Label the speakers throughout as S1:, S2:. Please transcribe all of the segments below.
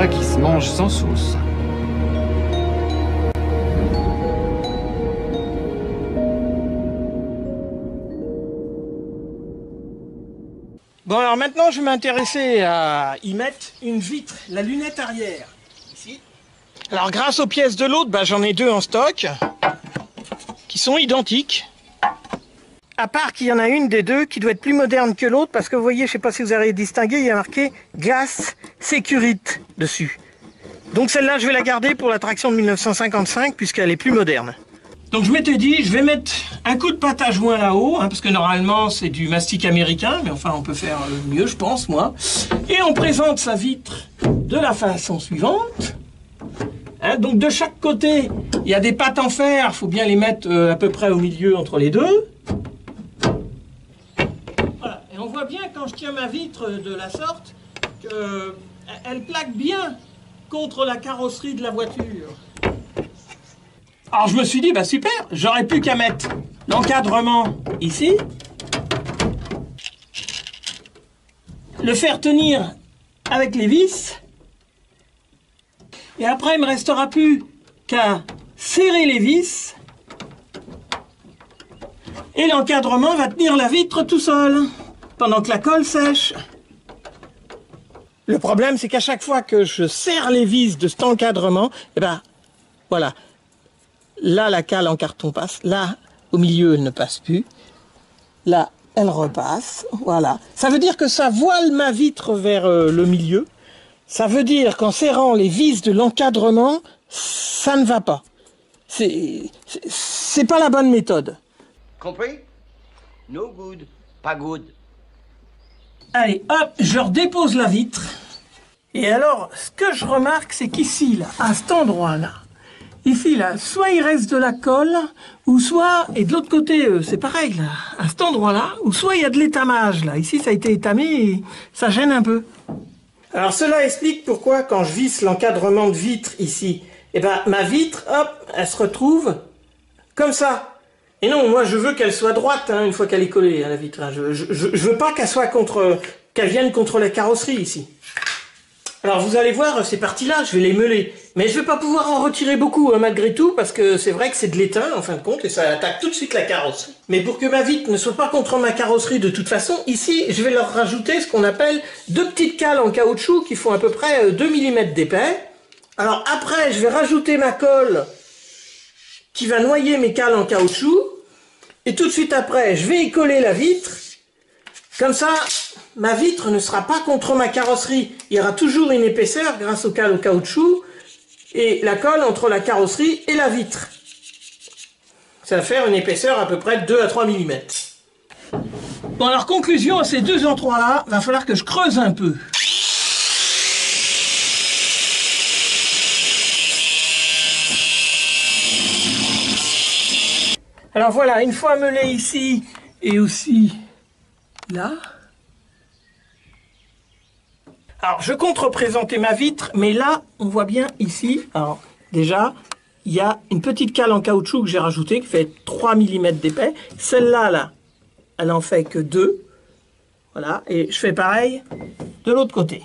S1: plat qui se mange sans sauce.
S2: Bon, alors maintenant je vais m'intéresser à y mettre une vitre, la lunette arrière, ici. Alors grâce aux pièces de l'autre, j'en ai deux en stock, qui sont identiques. À part qu'il y en a une des deux qui doit être plus moderne que l'autre, parce que vous voyez, je ne sais pas si vous avez distingué, il y a marqué Glass Security dessus. Donc celle-là, je vais la garder pour l'attraction de 1955, puisqu'elle est plus moderne. Donc je m'étais dit, je vais mettre un coup de pâte à joint là-haut, parce que normalement c'est du mastic américain, mais enfin on peut faire mieux, je pense, moi. Et on présente sa vitre de la façon suivante. Donc de chaque côté, il y a des pattes en fer, il faut bien les mettre à peu près au milieu entre les deux. Voilà. Et on voit bien quand je tiens ma vitre de la sorte, qu'elle plaque bien contre la carrosserie de la voiture. Alors je me suis dit, super, j'aurais plus qu'à mettre l'encadrement ici, le faire tenir avec les vis, et après il me restera plus qu'à serrer les vis, et l'encadrement va tenir la vitre tout seul, pendant que la colle sèche. Le problème, c'est qu'à chaque fois que je serre les vis de cet encadrement, voilà. Là, la cale en carton passe. Là, au milieu, elle ne passe plus. Là, elle repasse. Voilà. Ça veut dire que ça voile ma vitre vers le milieu. Ça veut dire qu'en serrant les vis de l'encadrement, ça ne va pas. C'est pas la bonne méthode.
S3: Compris? No good. Pas good.
S2: Allez, hop, je redépose la vitre. Et alors, ce que je remarque, c'est qu'ici, là, à cet endroit-là, ici, là, soit il reste de la colle, ou soit, et de l'autre côté, c'est pareil, là, à cet endroit-là, ou soit il y a de l'étamage, là. Ici, ça a été étamé et ça gêne un peu. Alors, cela explique pourquoi, quand je visse l'encadrement de vitre ici, ma vitre, hop, elle se retrouve comme ça. Et non, moi, je veux qu'elle soit droite, une fois qu'elle est collée à la vitre. Je veux pas qu'elle soit qu'elle vienne contre la carrosserie, ici. Alors vous allez voir, ces parties-là, je vais les meuler. Mais je vais pas pouvoir en retirer beaucoup malgré tout, parce que c'est vrai que c'est de l'étain en fin de compte, et ça attaque tout de suite la carrosserie. Mais pour que ma vitre ne soit pas contre ma carrosserie de toute façon, ici, je vais leur rajouter ce qu'on appelle deux petites cales en caoutchouc qui font à peu près 2 mm d'épais. Alors après, je vais rajouter ma colle qui va noyer mes cales en caoutchouc, et tout de suite après, je vais y coller la vitre. Comme ça, ma vitre ne sera pas contre ma carrosserie. Il y aura toujours une épaisseur grâce aux cales au caoutchouc et la colle entre la carrosserie et la vitre. Ça va faire une épaisseur à peu près de 2 à 3 mm. Bon, alors conclusion à ces deux endroits-là, va falloir que je creuse un peu. Alors voilà, une fois meulé ici et aussi là. Alors, je compte représenter ma vitre, mais là, on voit bien ici, alors déjà, il y a une petite cale en caoutchouc que j'ai rajoutée, qui fait 3 mm d'épais. Celle-là, là, elle en fait que 2. Voilà, et je fais pareil de l'autre côté.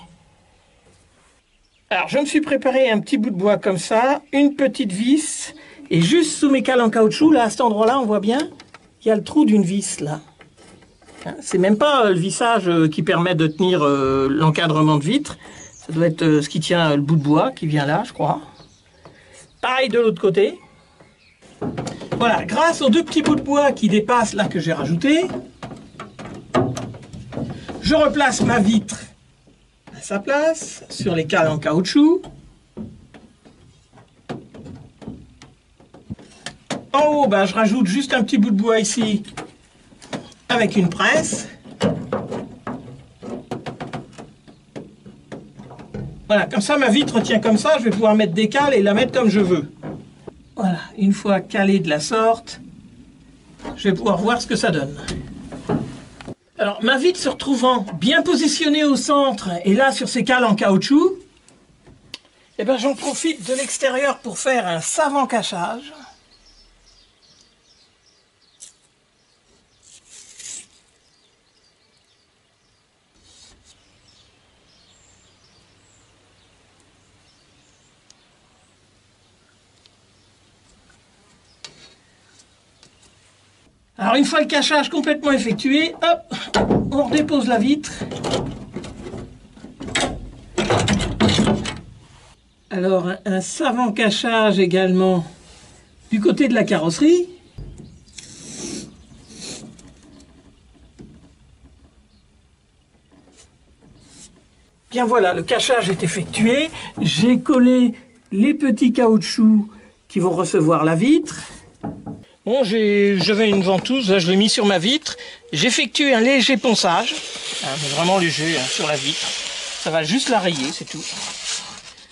S2: Alors, je me suis préparé un petit bout de bois comme ça, une petite vis, et juste sous mes cales en caoutchouc, là, à cet endroit-là, on voit bien, il y a le trou d'une vis, là. C'est même pas le vissage qui permet de tenir l'encadrement de vitre. Ça doit être ce qui tient le bout de bois qui vient là, je crois. Pareil de l'autre côté. Voilà, grâce aux deux petits bouts de bois qui dépassent là que j'ai rajouté, je replace ma vitre à sa place sur les cales en caoutchouc. En haut, je rajoute juste un petit bout de bois ici avec une presse. Voilà, comme ça ma vitre tient comme ça, je vais pouvoir mettre des cales et la mettre comme je veux. Voilà, une fois calée de la sorte, je vais pouvoir voir ce que ça donne. Alors ma vitre se retrouvant bien positionnée au centre et là sur ces cales en caoutchouc, j'en profite de l'extérieur pour faire un savant cachage. Alors une fois le cachage complètement effectué, hop, on redépose la vitre. Alors un savant cachage également du côté de la carrosserie. Bien voilà, le cachage est effectué. J'ai collé les petits caoutchoucs qui vont recevoir la vitre. Bon, j'avais une ventouse, là je l'ai mis sur ma vitre. J'ai effectué un léger ponçage, mais vraiment léger sur la vitre. Ça va juste la rayer, c'est tout.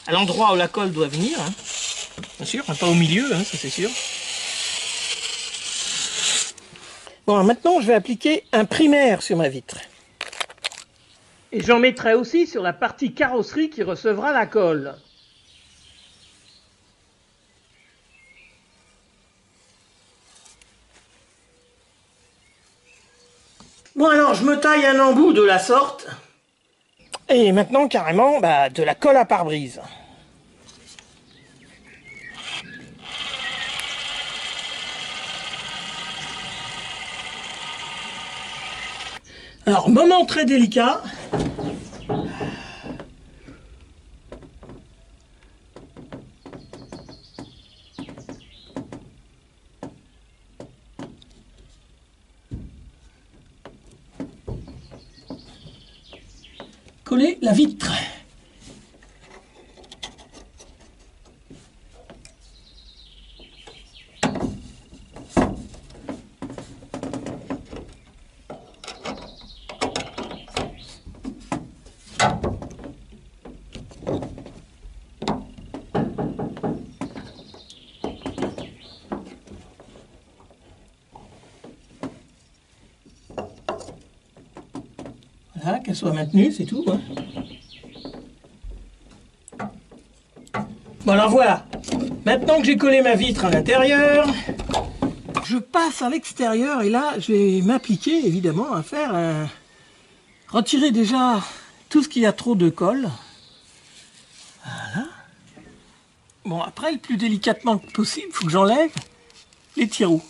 S2: À l'endroit où la colle doit venir, bien sûr, pas au milieu, ça c'est sûr. Bon, alors maintenant je vais appliquer un primaire sur ma vitre. Et j'en mettrai aussi sur la partie carrosserie qui recevra la colle. Bon alors je me taille un embout de la sorte. Et maintenant carrément de la colle à pare-brise. Alors moment très délicat. Coller la vitre. Voilà, qu'elle soit maintenue, c'est tout. Bon alors voilà, maintenant que j'ai collé ma vitre à l'intérieur, je passe à l'extérieur et là je vais m'appliquer évidemment à faire retirer déjà tout ce qui a trop de colle. Voilà. Bon après le plus délicatement possible, il faut que j'enlève les tiroux.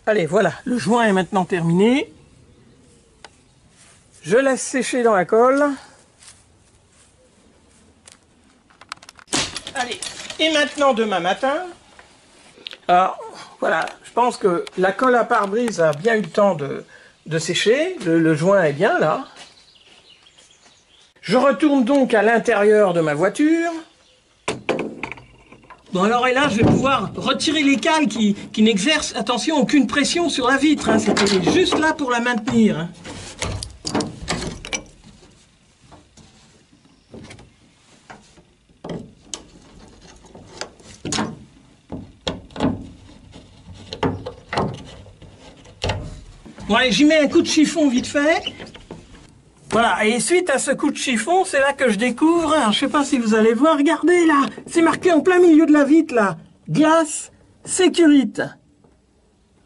S2: Allez, voilà, le joint est maintenant terminé. Je laisse sécher dans la colle. Allez, et maintenant demain matin. Alors, voilà, je pense que la colle à pare-brise a bien eu le temps de sécher. Le joint est bien là. Je retourne donc à l'intérieur de ma voiture. Bon alors et là je vais pouvoir retirer les cales qui n'exercent, attention, aucune pression sur la vitre, c'était juste là pour la maintenir. Bon allez, j'y mets un coup de chiffon vite fait. Voilà, et suite à ce coup de chiffon, c'est là que je découvre, alors, je sais pas si vous allez voir, regardez là, c'est marqué en plein milieu de la vitre là, Glass Securite.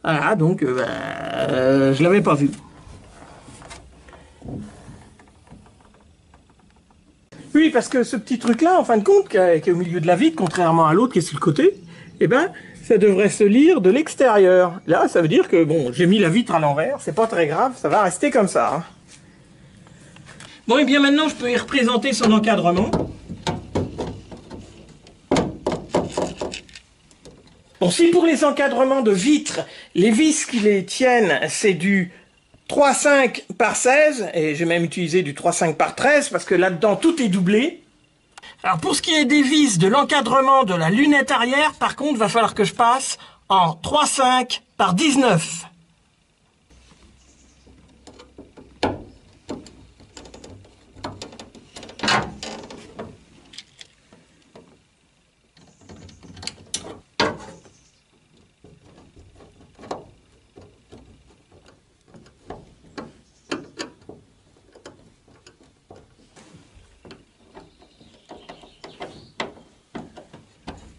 S2: Voilà, donc je l'avais pas vu. Oui, parce que ce petit truc là, en fin de compte, qui est au milieu de la vitre, contrairement à l'autre qui est sur le côté, eh ben, ça devrait se lire de l'extérieur. Là, ça veut dire que, bon, j'ai mis la vitre à l'envers, c'est pas très grave, ça va rester comme ça. Hein. Bon, et bien maintenant, je peux y représenter son encadrement. Bon, si pour les encadrements de vitres, les vis qui les tiennent, c'est du 3,5 par 16, et j'ai même utilisé du 3,5 par 13, parce que là-dedans, tout est doublé. Alors, pour ce qui est des vis de l'encadrement de la lunette arrière, par contre, va falloir que je passe en 3,5 par 19.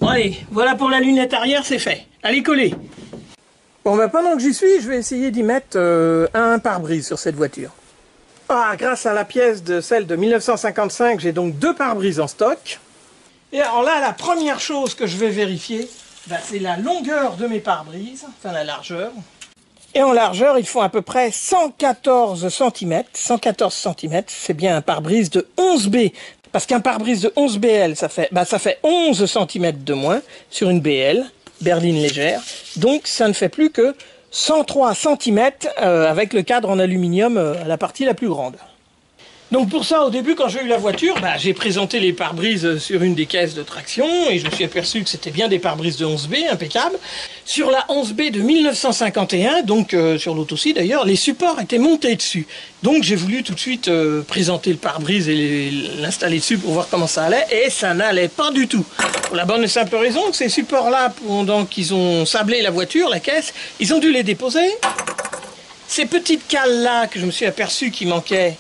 S2: Bon allez, voilà pour la lunette arrière, c'est fait. Allez, coller. Bon, ben pendant que j'y suis, je vais essayer d'y mettre un pare-brise sur cette voiture. Ah, grâce à la pièce de celle de 1955, j'ai donc 2 pare-brises en stock. Et alors là, la première chose que je vais vérifier, ben, c'est la longueur de mes pare-brises, enfin la largeur. Et en largeur, ils font à peu près 114 cm. 114 cm, c'est bien un pare-brise de 11B. Parce qu'un pare-brise de 11 BL, ça fait 11 cm de moins sur une BL, berline légère. Donc ça ne fait plus que 103 cm avec le cadre en aluminium à la partie la plus grande. Donc pour ça, au début, quand j'ai eu la voiture, j'ai présenté les pare-brises sur une des caisses de traction et je me suis aperçu que c'était bien des pare-brises de 11B, impeccable. Sur la 11B de 1951, donc sur l'auto aussi d'ailleurs, les supports étaient montés dessus. Donc j'ai voulu tout de suite présenter le pare-brise et l'installer dessus pour voir comment ça allait, et ça n'allait pas du tout. Pour la bonne et simple raison que ces supports-là, pendant qu'ils ont sablé la voiture, la caisse, ils ont dû les déposer. Ces petites cales-là que je me suis aperçu qu'il manquait,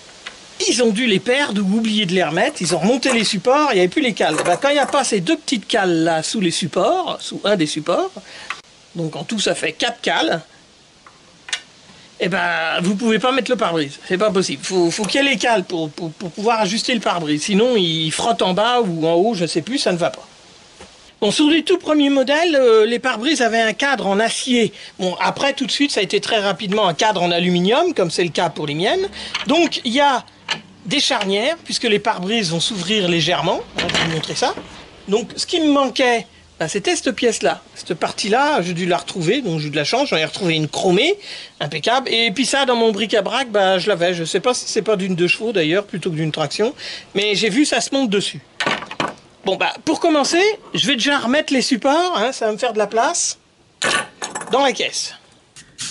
S2: ils ont dû les perdre ou oublier de les remettre, ils ont remonté les supports, il n'y avait plus les cales. Quand il n'y a pas ces 2 petites cales là sous les supports, sous un des supports, donc en tout ça fait 4 cales, et vous ne pouvez pas mettre le pare-brise, c'est pas possible. Faut qu'il y ait les cales pour pouvoir ajuster le pare-brise, sinon il frotte en bas ou en haut, je ne sais plus, ça ne va pas. Bon, sur les tout premiers modèles, les pare-brises avaient un cadre en acier. Bon, après tout de suite, ça a été très rapidement un cadre en aluminium, comme c'est le cas pour les miennes. Donc il y a des charnières, puisque les pare-brises vont s'ouvrir légèrement. Je vais vous montrer ça. Donc ce qui me manquait, c'était cette pièce-là. Cette partie-là, j'ai dû la retrouver, donc j'ai eu de la chance, j'en ai retrouvé une chromée, impeccable. Et puis ça, dans mon bric-à-brac, je l'avais. Je ne sais pas si c'est pas d'une 2 chevaux d'ailleurs, plutôt que d'une traction, mais j'ai vu ça se monte dessus. Bon, pour commencer, je vais déjà remettre les supports, hein, ça va me faire de la place, dans la caisse.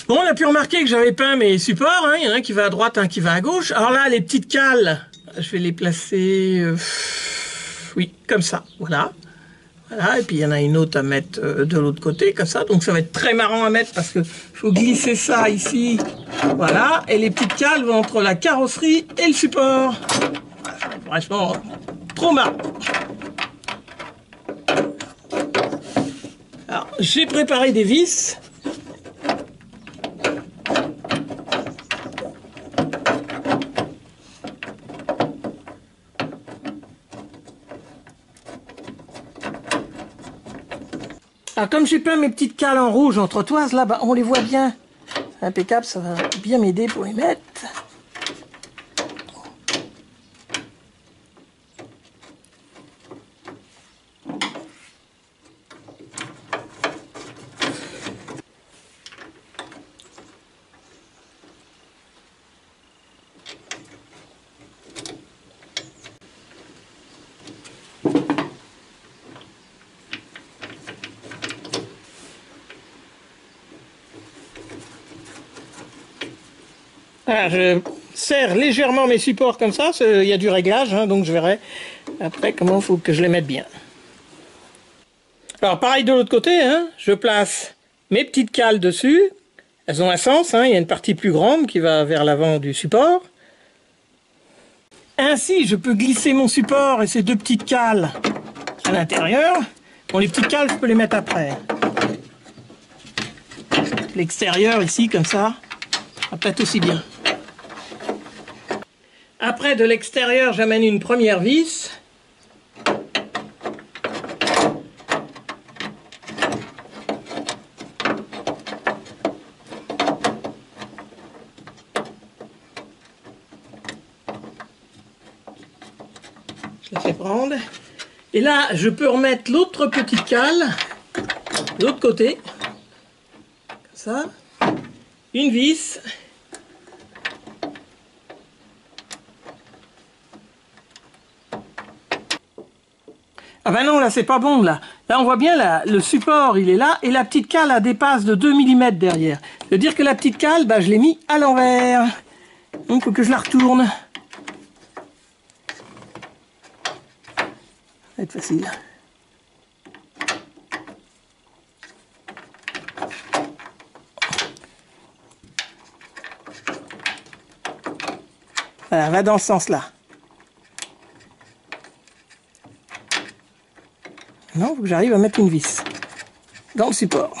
S2: Bon, on a pu remarquer que j'avais peint mes supports, hein, il y en a un qui va à droite, un qui va à gauche. Alors là, les petites cales, je vais les placer, oui, comme ça, voilà. Voilà, et puis il y en a une autre à mettre de l'autre côté, comme ça, donc ça va être très marrant à mettre parce que faut glisser ça ici, voilà, et les petites cales vont entre la carrosserie et le support. Voilà, ça va être franchement trop marrant. Alors, j'ai préparé des vis. Alors, comme j'ai peint mes petites cales en rouge en trottoise, là, on les voit bien. C'est impeccable, ça va bien m'aider pour les mettre. Voilà, je serre légèrement mes supports comme ça, il y a du réglage, hein, donc je verrai après comment il faut que je les mette bien. Alors pareil de l'autre côté, hein, je place mes petites cales dessus, elles ont un sens, hein, il y a une partie plus grande qui va vers l'avant du support. Ainsi, je peux glisser mon support et ces 2 petites cales à l'intérieur. Bon, les petites cales, je peux les mettre après. L'extérieur ici, comme ça peut-être aussi bien. Après, de l'extérieur, j'amène une première vis. Je fais prendre. Et là, je peux remettre l'autre petite cale, de l'autre côté. Comme ça. Une vis. Ah ben non, là c'est pas bon là. Là on voit bien là, le support il est là et la petite cale elle dépasse de 2 mm derrière. Ça veut dire que la petite cale, bah, je l'ai mis à l'envers. Donc il faut que je la retourne. Ça va être facile. Voilà, va dans ce sens-là. Non, il faut que j'arrive à mettre une vis dans le support.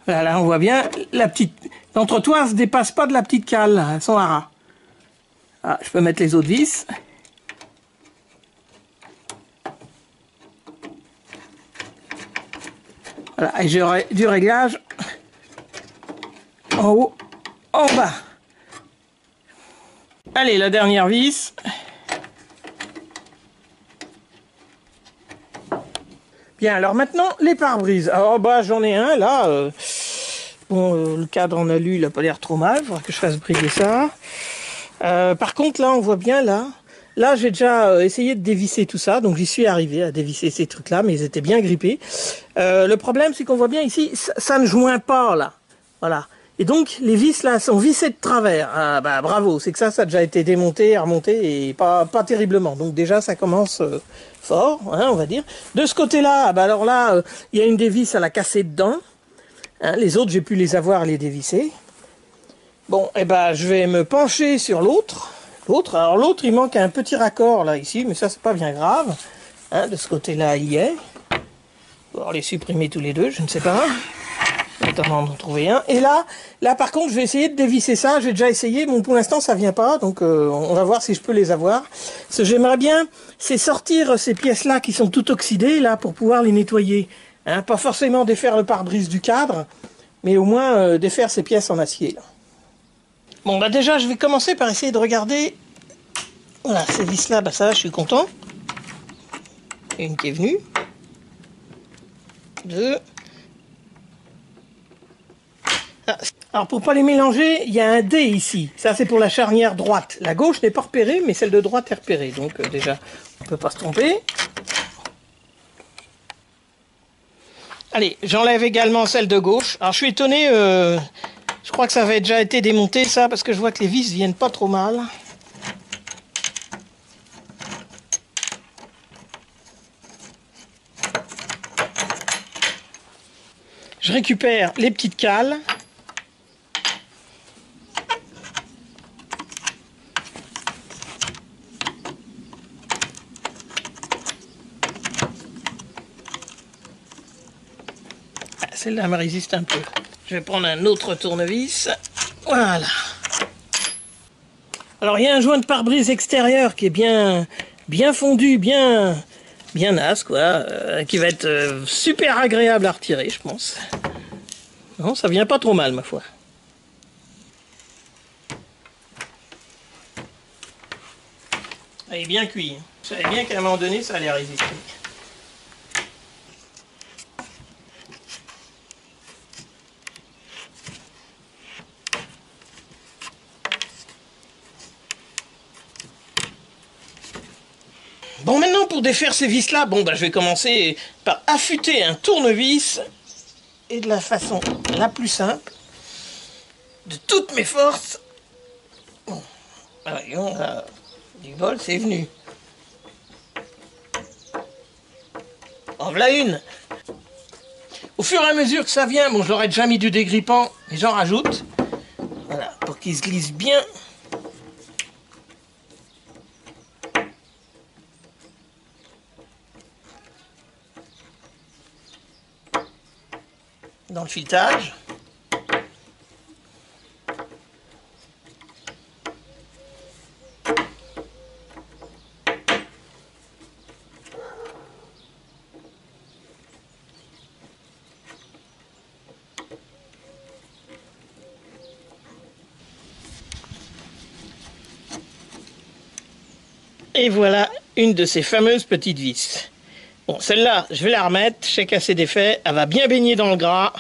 S2: Voilà, là on voit bien, l'entretoise ne dépasse pas de la petite cale, elles sont à ras. Ah, je peux mettre les autres vis. Voilà, et j'aurai du réglage en haut, en bas. Allez, la dernière vis. Bien, alors maintenant, les pare-brises. Alors, bah, j'en ai un, là. Bon, le cadre en alu, il n'a pas l'air trop mal. Il faudra que je fasse briller ça. Par contre, là, on voit bien, là. Là, j'ai déjà essayé de dévisser tout ça. Donc, j'y suis arrivé à dévisser ces trucs-là, mais ils étaient bien grippés. Le problème, c'est qu'on voit bien ici, ça ne joint pas, là. Voilà. Et donc, les vis, là, sont vissées de travers. Ah, bah, bravo. C'est que ça a déjà été démonté, remonté, et pas terriblement. Donc, déjà, ça commence fort, hein, on va dire. De ce côté-là, bah, alors là, il y a une des vis à la casser dedans. Hein, les autres, j'ai pu les avoir, les dévisser. Bon, et ben, je vais me pencher sur l'autre. Alors l'autre, il manque un petit raccord là, ici, mais ça, c'est pas bien grave. Hein, de ce côté-là, il y est. On va les supprimer tous les deux, je ne sais pas. Attends, d'en trouver un. Et là, par contre, je vais essayer de dévisser ça. J'ai déjà essayé, bon, pour l'instant, ça vient pas. Donc, on va voir si je peux les avoir. Ce que j'aimerais bien, c'est sortir ces pièces-là qui sont toutes oxydées, là, pour pouvoir les nettoyer. Hein, pas forcément défaire le pare-brise du cadre, mais au moins défaire ces pièces en acier, là. Bon, bah déjà, je vais commencer par essayer de regarder. Voilà, ces vis-là, bah ça va, je suis content. Une qui est venue. Deux. Ah, alors, pour pas les mélanger, il y a un D ici. Ça, c'est pour la charnière droite. La gauche n'est pas repérée, mais celle de droite est repérée. Donc, déjà, on ne peut pas se tromper. Allez, j'enlève également celle de gauche. Alors, je suis étonné... je crois que ça avait déjà été démonté, ça, parce que je vois que les vis viennent pas trop mal. Je récupère les petites cales. Ah, celle-là me résiste un peu. Je vais prendre un autre tournevis. Voilà. Alors, il y a un joint de pare-brise extérieur qui est bien fondu, bien naze, quoi, qui va être super agréable à retirer, je pense. Non, ça vient pas trop mal, ma foi. Elle est bien cuit. Je savais bien qu'à un moment donné, ça allait résister. Bon, maintenant, pour défaire ces vis-là, bon, bah, je vais commencer par affûter un tournevis, et de la façon la plus simple, de toutes mes forces. Bon, voyons, là, du bol, c'est venu. En voilà une. Au fur et à mesure que ça vient, bon, je l'aurais déjà mis du dégrippant, mais j'en rajoute. Voilà, pour qu'il se glisse bien. Dans le filetage. Et voilà une de ces fameuses petites vis. Bon, celle-là, je vais la remettre. Je sais qu'elle s'est défait. Elle va bien baigner dans le gras.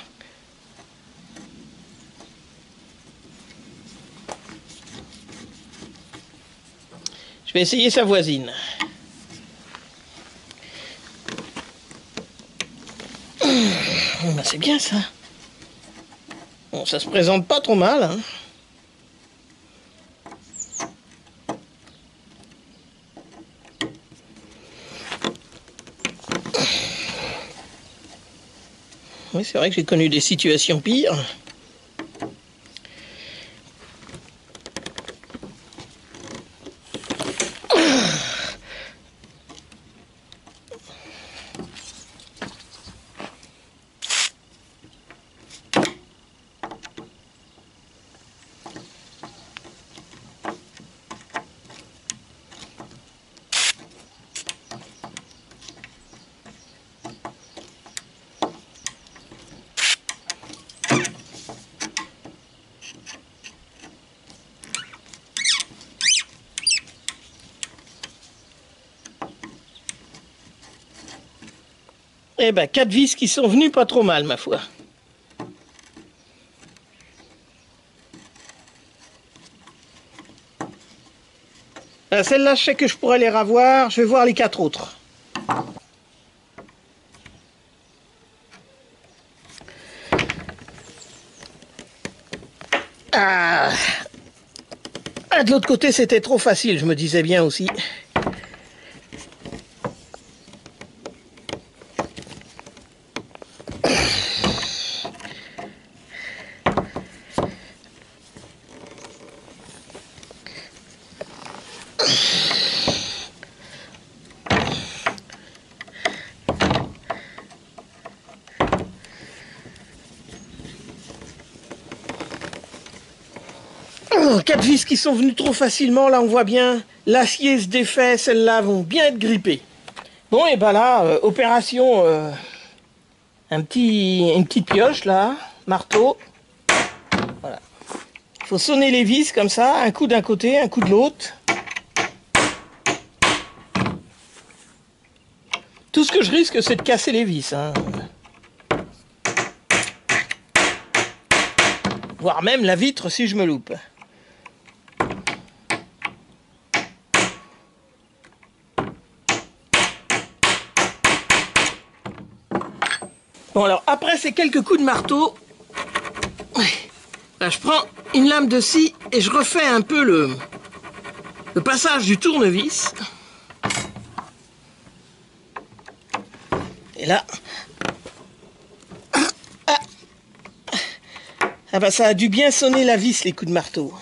S2: Je vais essayer sa voisine. Ben, c'est bien ça. Bon, ça se présente pas trop mal, hein. Oui, c'est vrai que j'ai connu des situations pires. Eh ben, 4 vis qui sont venues pas trop mal, ma foi. Celle-là, je sais que je pourrais les ravoir. Je vais voir les 4 autres. Ah, de l'autre côté, c'était trop facile, je me disais bien aussi. Oh, 4 vis qui sont venues trop facilement, là on voit bien, l'acier se défait, celles-là vont bien être grippées. Bon, et ben là, opération, une petite pioche là, marteau. Voilà. Il faut sonner les vis comme ça, un coup d'un côté, un coup de l'autre. Tout ce que je risque, c'est de casser les vis, hein. Voire même la vitre si je me loupe. Bon, alors après ces quelques coups de marteau, là, je prends une lame de scie et je refais un peu le passage du tournevis. Et là, ah bah ça a dû bien sonner la vis, les coups de marteau.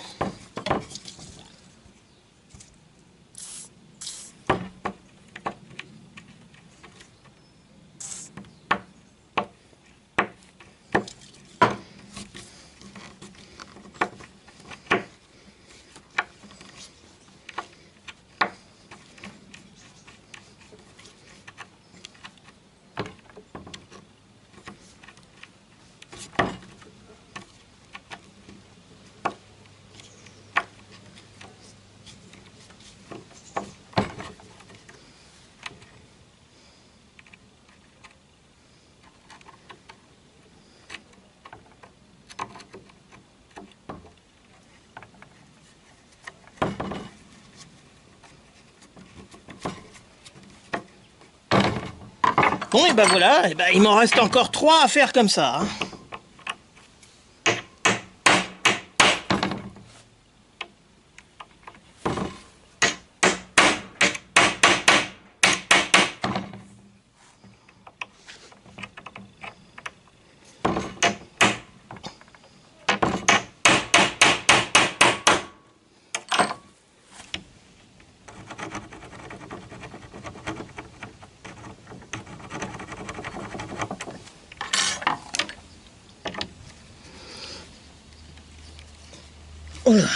S2: Bon, et ben voilà, et ben il m'en reste encore 3 à faire comme ça, hein. Oh là.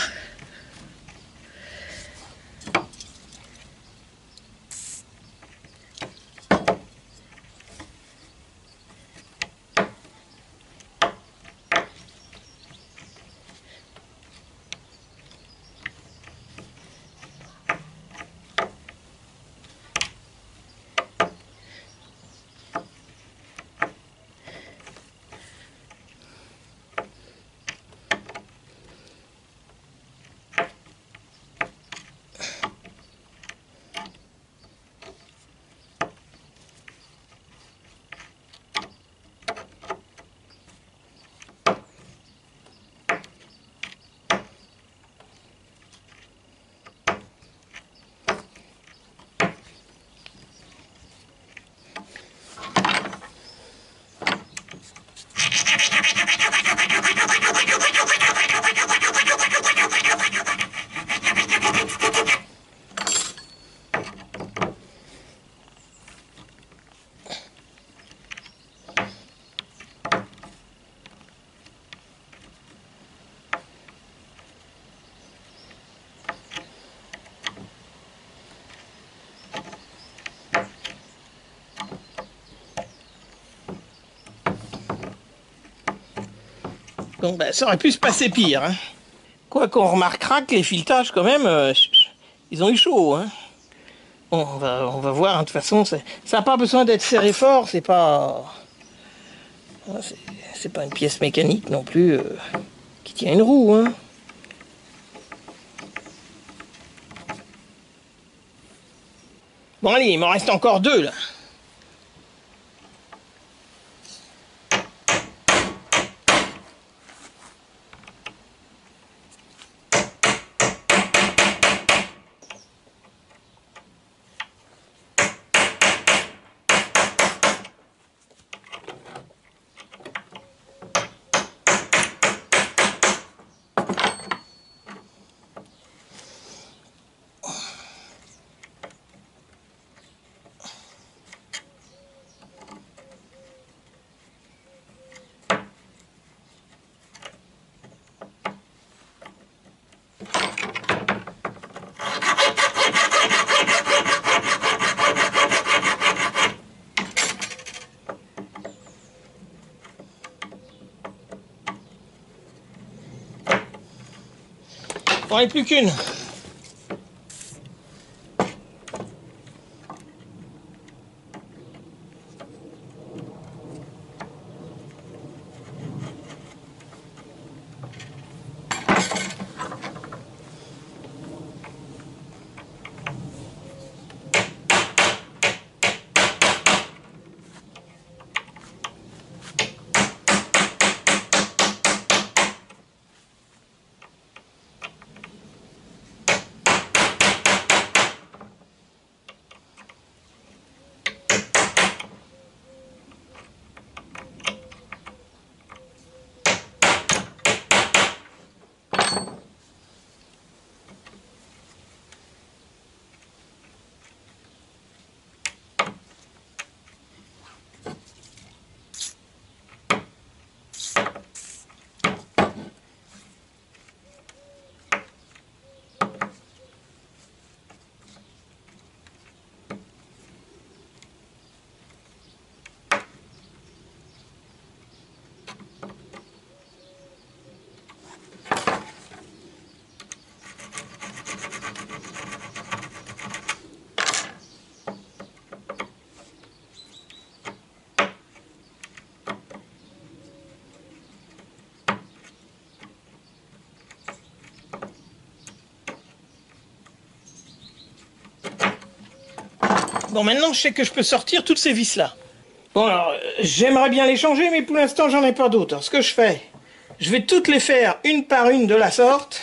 S2: Donc ben, ça aurait pu se passer pire. Hein. Quoi qu'on remarquera que les filetages, quand même, ils ont eu chaud. Hein. Bon, on va voir, hein. De toute façon, ça n'a pas besoin d'être serré fort, c'est pas... C'est pas une pièce mécanique non plus qui tient une roue. Hein. Bon allez, il m'en reste encore 2 là. Il n'en est plus qu'une. Bon, maintenant, je sais que je peux sortir toutes ces vis-là. Bon, alors, j'aimerais bien les changer, mais pour l'instant, j'en ai pas d'autres. Alors, ce que je fais, je vais toutes les faire une par une de la sorte.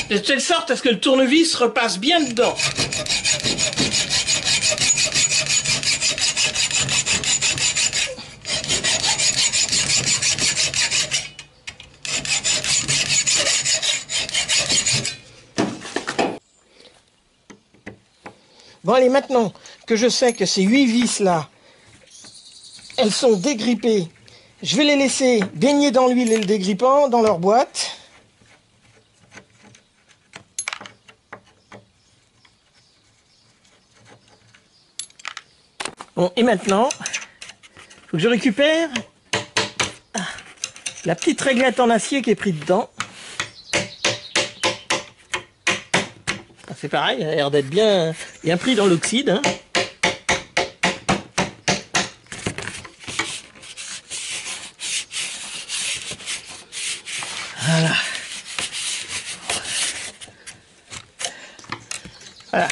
S2: De telle sorte à ce que le tournevis repasse bien dedans. Bon allez, maintenant que je sais que ces 8 vis là, elles sont dégrippées, je vais les laisser baigner dans l'huile et le dégrippant dans leur boîte. Bon, et maintenant, il faut que je récupère la petite réglette en acier qui est prise dedans. C'est pareil, il a l'air d'être bien pris dans l'oxyde. Hein. Voilà. Voilà.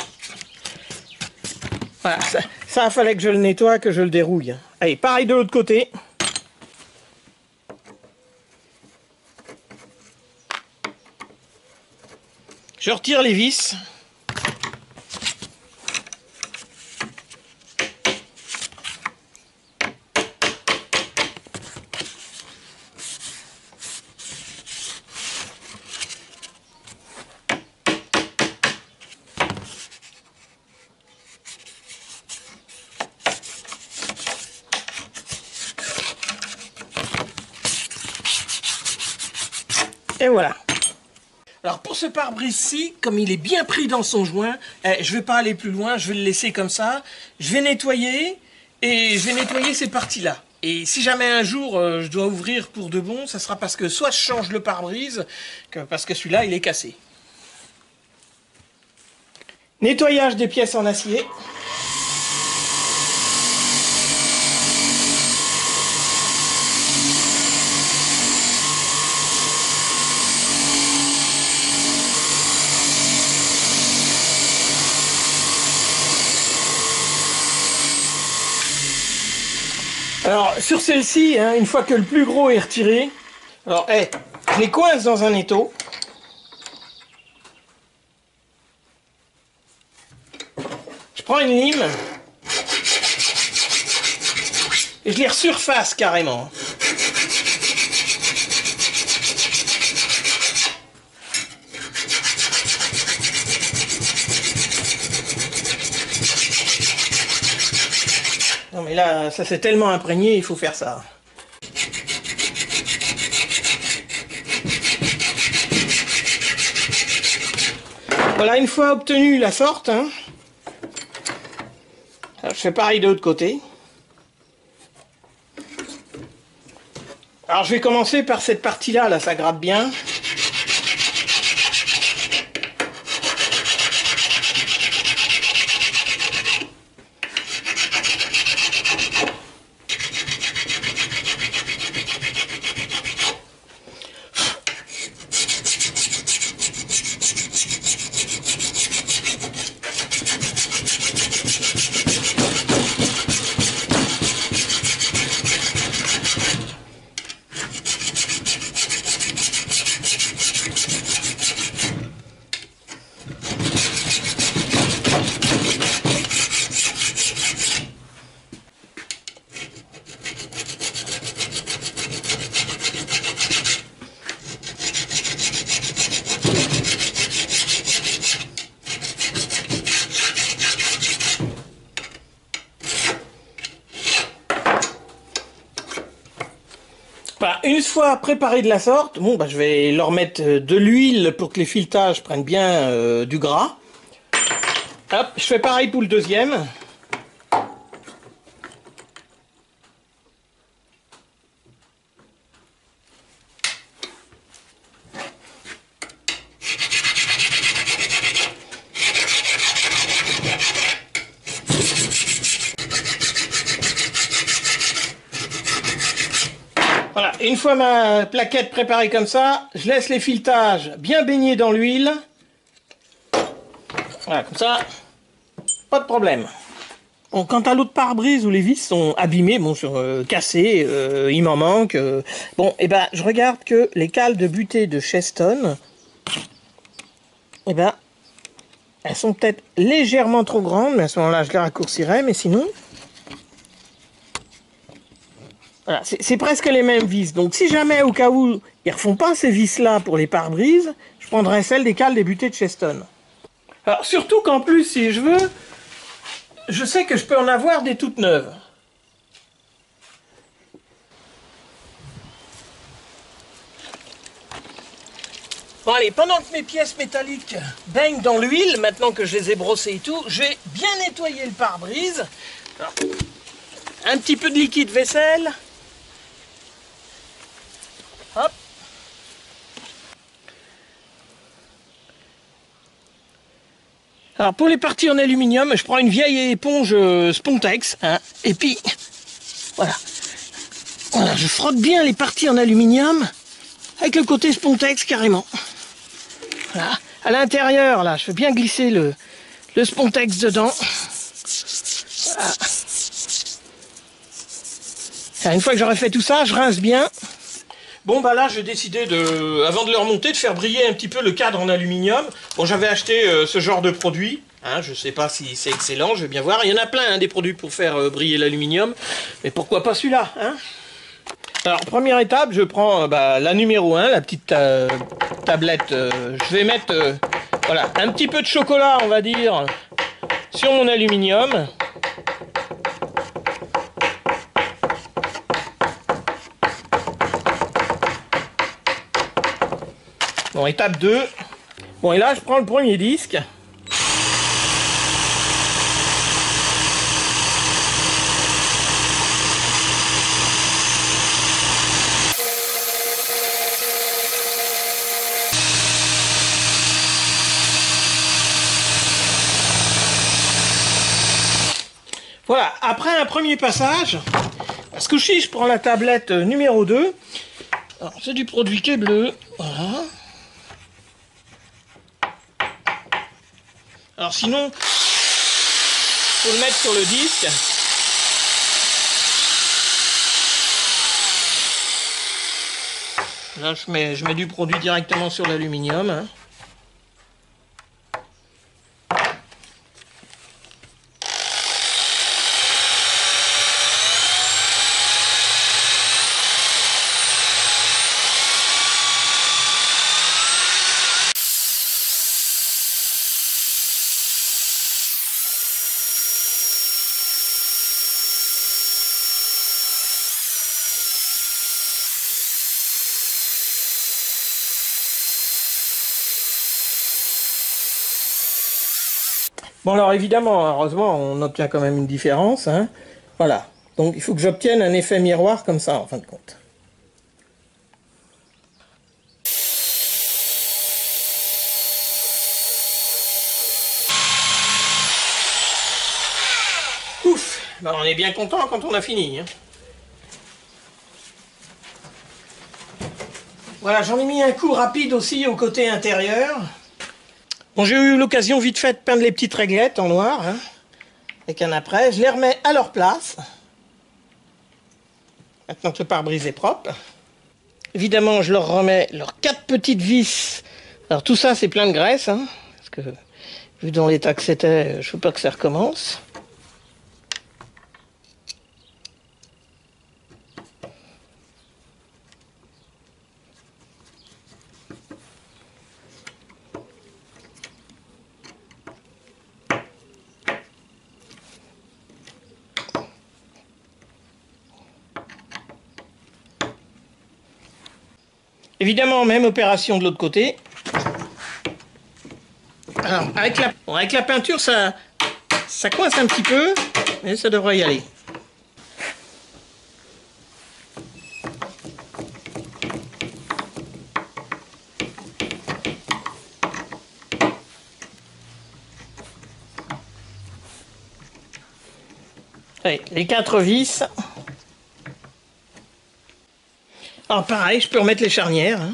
S2: Voilà, ça fallait que je le nettoie, que je le dérouille. Allez, pareil de l'autre côté. Je retire les vis. Et voilà. Alors pour ce pare-brise-ci, comme il est bien pris dans son joint, je ne vais pas aller plus loin, je vais le laisser comme ça. Je vais nettoyer et je vais nettoyer ces parties-là. Et si jamais un jour je dois ouvrir pour de bon, ça sera parce que soit je change le pare-brise, parce que celui-là il est cassé. Nettoyage des pièces en acier. Alors, sur celle-ci, hein, une fois que le plus gros est retiré, alors, je les coince dans un étau. Je prends une lime et je les resurface carrément. Non mais là, ça s'est tellement imprégné, il faut faire ça. Voilà, une fois obtenu la sorte, hein, alors, je fais pareil de l'autre côté. Alors je vais commencer par cette partie-là, là ça gratte bien. Une fois préparé de la sorte, bon, je vais leur mettre de l'huile pour que les filetages prennent bien du gras. Hop, je fais pareil pour le deuxième. Voilà, une fois ma plaquette préparée comme ça, je laisse les filetages bien baignés dans l'huile. Voilà, comme ça, pas de problème. Bon, quant à l'autre pare-brise où les vis sont abîmées, bon, cassées, il m'en manque. Bon, et je regarde que les cales de butée de Cheston, elles sont peut-être légèrement trop grandes, mais à ce moment-là, je les raccourcirai, mais sinon... Voilà, c'est presque les mêmes vis. Donc si jamais, au cas où, ils ne refont pas ces vis-là pour les pare-brises, je prendrai celle des cales des butées de Cheston. Alors surtout qu'en plus, si je veux, je sais que je peux en avoir des toutes neuves. Bon allez, pendant que mes pièces métalliques baignent dans l'huile, maintenant que je les ai brossées et tout, je vais bien nettoyer le pare-brise. Un petit peu de liquide vaisselle. Hop. Alors pour les parties en aluminium, je prends une vieille éponge Spontex, hein, et puis voilà. Voilà, je frotte bien les parties en aluminium avec le côté Spontex carrément. Voilà. À l'intérieur, là, je fais bien glisser le Spontex dedans. Voilà. Alors, une fois que j'aurai fait tout ça, je rince bien. Bon là j'ai décidé avant de le remonter, de faire briller un petit peu le cadre en aluminium. Bon, j'avais acheté ce genre de produit, hein, je sais pas si c'est excellent, je vais bien voir. Il y en a plein, hein, des produits pour faire briller l'aluminium, mais pourquoi pas celui-là, hein? Alors première étape, je prends la numéro 1, la petite tablette. Je vais mettre voilà, un petit peu de chocolat, on va dire, sur mon aluminium. Bon, étape 2. Bon, et là, je prends le premier disque. Voilà, après un premier passage, ce coup-ci, je prends la tablette numéro 2. Alors, c'est du produit qui est bleu. Voilà. Alors sinon, faut le mettre sur le disque. Là, je mets du produit directement sur l'aluminium. Hein. Bon alors évidemment, heureusement, on obtient quand même une différence. Hein. Voilà. Donc il faut que j'obtienne un effet miroir comme ça en fin de compte. Ouf, ben, on est bien content quand on a fini. Hein. Voilà, j'en ai mis un coup rapide aussi au côté intérieur. Bon, j'ai eu l'occasion vite fait de peindre les petites réglettes en noir, hein, avec un après. Je les remets à leur place. Maintenant que le pare-brise est propre. Évidemment, je leur remets leurs 4 petites vis. Alors tout ça, c'est plein de graisse, hein, parce que vu dans l'état que c'était, je veux pas que ça recommence. Évidemment, même opération de l'autre côté. Alors, avec la peinture, ça coince un petit peu, mais ça devrait y aller. Allez, les 4 vis. Alors pareil, je peux remettre les charnières. Hein.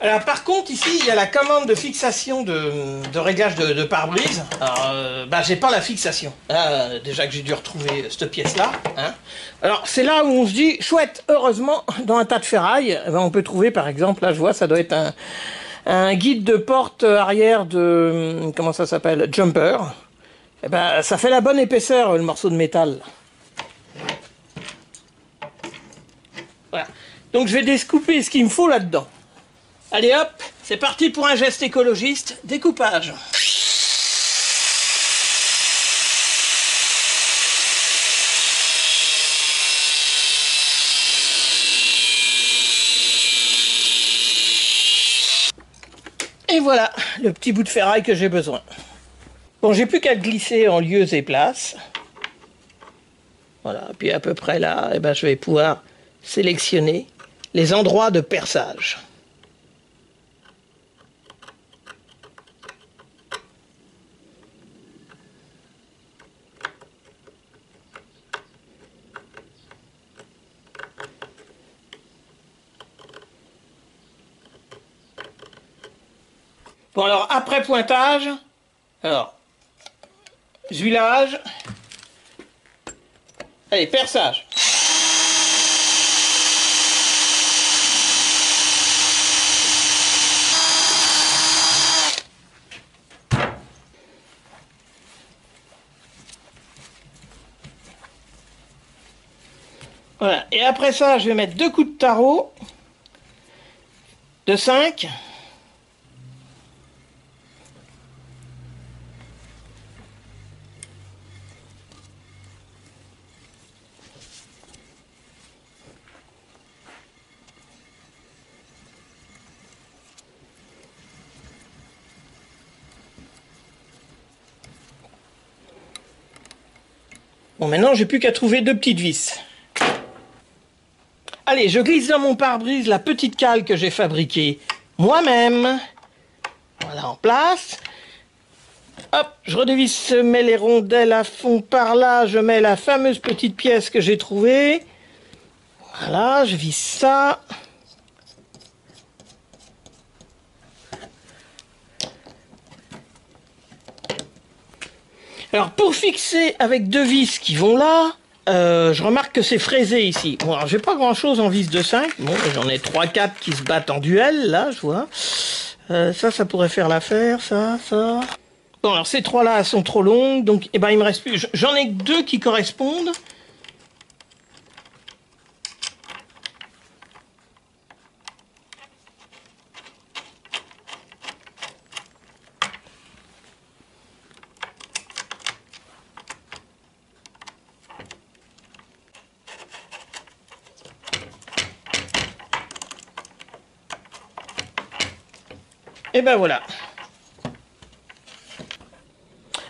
S2: Alors par contre ici il y a la commande de fixation de réglage de pare-brise. Alors bah, j'ai pas la fixation. Là, déjà que j'ai dû retrouver cette pièce là. Hein. Alors c'est là où on se dit chouette, heureusement dans un tas de ferraille, on peut trouver par exemple, là je vois ça doit être un guide de porte arrière de comment ça s'appelle, jumper. Et ben ça fait la bonne épaisseur le morceau de métal. Voilà. Donc je vais découper ce qu'il me faut là-dedans. Allez hop, c'est parti pour un geste écologiste, découpage. Et voilà, le petit bout de ferraille que j'ai besoin. Bon, j'ai plus qu'à le glisser en lieux et places. Voilà, puis à peu près là, eh ben, je vais pouvoir sélectionner les endroits de perçage. Bon alors, après pointage, alors, huilage, allez, perçage. Voilà, et après ça, je vais mettre 2 coups de tarot de 5. Bon, maintenant, j'ai plus qu'à trouver 2 petites vis. Allez, je glisse dans mon pare-brise la petite cale que j'ai fabriquée moi-même. Voilà, en place. Hop, je redévisse, mets les rondelles à fond par là. Je mets la fameuse petite pièce que j'ai trouvée. Voilà, je visse ça. Alors, pour fixer avec 2 vis qui vont là, je remarque que c'est fraisé ici. Bon, alors j'ai pas grand-chose en vis de 5. Bon, j'en ai 3-4 qui se battent en duel, là, je vois. Ça pourrait faire l'affaire, ça. Bon, alors ces 3-là sont trop longues, donc eh ben, il me reste plus. J'en ai que 2 qui correspondent. Et ben voilà.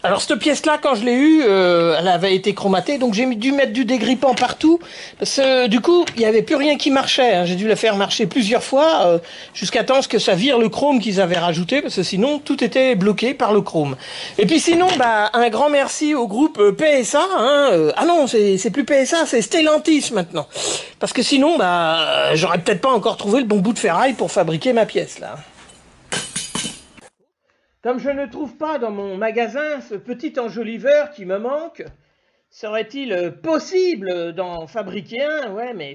S2: Alors cette pièce-là, quand je l'ai eue, elle avait été chromatée, donc j'ai dû mettre du dégrippant partout, parce que du coup, il n'y avait plus rien qui marchait. Hein. J'ai dû la faire marcher plusieurs fois, jusqu'à temps que ça vire le chrome qu'ils avaient rajouté, parce que sinon, tout était bloqué par le chrome. Et puis sinon, bah, un grand merci au groupe PSA. Hein, ah non, c'est plus PSA, c'est Stellantis maintenant. Parce que sinon, bah, j'aurais peut-être pas encore trouvé le bon bout de ferraille pour fabriquer ma pièce, là. Comme je ne trouve pas dans mon magasin ce petit enjoliveur qui me manque, serait-il possible d'en fabriquer un? Ouais, mais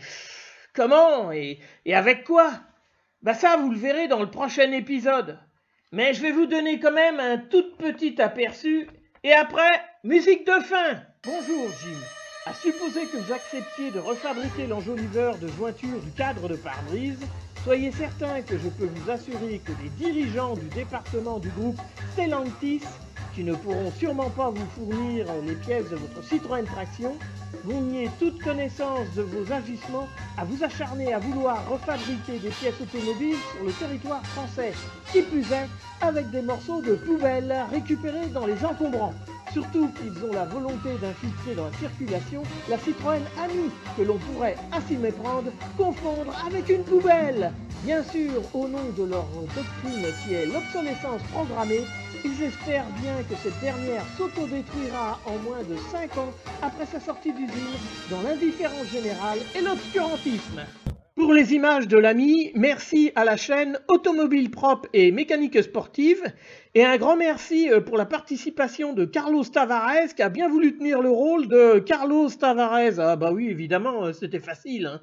S2: comment et avec quoi? Bah ça, vous le verrez dans le prochain épisode. Mais je vais vous donner quand même un tout petit aperçu. Et après, musique de fin. Bonjour Jim. À supposer que vous acceptiez de refabriquer l'enjoliveur de jointure du cadre de pare-brise, soyez certain que je peux vous assurer que les dirigeants du département du groupe Stellantis, qui ne pourront sûrement pas vous fournir les pièces de votre Citroën Traction, vont nier toute connaissance de vos agissements à vous acharner à vouloir refabriquer des pièces automobiles sur le territoire français, qui plus est, avec des morceaux de poubelle récupérés dans les encombrants. Surtout qu'ils ont la volonté d'infiltrer dans la circulation la Citroën Ami, que l'on pourrait, à s'y méprendre, confondre avec une poubelle. Bien sûr, au nom de leur doctrine qui est l'obsolescence programmée, ils espèrent bien que cette dernière s'autodétruira en moins de 5 ans après sa sortie d'usine, dans l'indifférence générale et l'obscurantisme. Pour les images de l'ami, merci à la chaîne Automobile Propre et Mécanique Sportive, et un grand merci pour la participation de Carlos Tavares, qui a bien voulu tenir le rôle de Carlos Tavares. Ah bah oui, évidemment, c'était facile, hein.